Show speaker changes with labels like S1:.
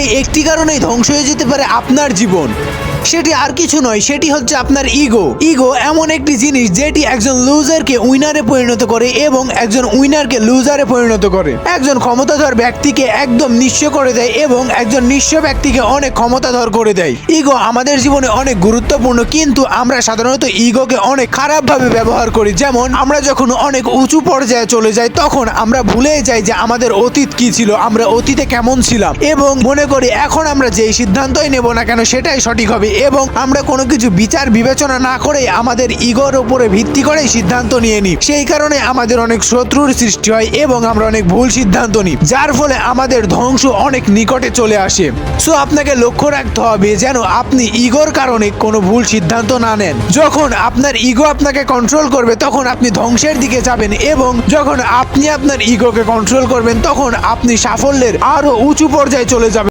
S1: এই একটি কারণেই ধ্বংস হয়ে যেতে পারে আপনার জীবন। সেটি আর কিছু নয়, সেটি হচ্ছে আপনার ইগো। ইগো এমন একটি জিনিস যেটি একজন লুজারকে উইনারে পরিণত করে এবং একজন উইনারকে লুজারে পরিণত করে। একজন ক্ষমতাধর ব্যক্তিকে একদম নিঃস্ব করে দেয় এবং একজন নিঃস্ব ব্যক্তিকে অনেক ক্ষমতাধর করে দেয়। ইগো আমাদের জীবনে অনেক গুরুত্বপূর্ণ, কিন্তু আমরা সাধারণত ইগোকে অনেক খারাপভাবে ব্যবহার করি। যেমন আমরা যখন অনেক উঁচু পর্যায়ে চলে যাই তখন আমরা ভুলে যাই যে আমাদের অতীত কি ছিল, আমরা অতীতে কেমন ছিলাম, এবং মনে করি এখন আমরা যেই সিদ্ধান্তই নেব না কেন সেটাই সঠিক হবে, এবং আমরা কোনো কিছু বিচার বিবেচনা না করে আমাদের ইগোর উপরে ভিত্তি করেই সিদ্ধান্ত নিয়ে নিই। সেই কারণে আমাদের অনেক শত্রুর সৃষ্টি হয় এবং আমরা অনেক ভুল সিদ্ধান্ত নিই, যার ফলে আমাদের ধ্বংস অনেক নিকটে চলে আসে। সো আপনাকে লক্ষ্য রাখতে হবে যেন আপনি ইগোর কারণে কোনো ভুল সিদ্ধান্ত না নেন। যখন আপনার ইগো আপনাকে কন্ট্রোল করবে তখন আপনি ধ্বংসের দিকে যাবেন, এবং যখন আপনি আপনার ইগোকে কন্ট্রোল করবেন তখন আপনি সাফল্যের আরো উঁচু পর্যায়ে চলে যাবেন।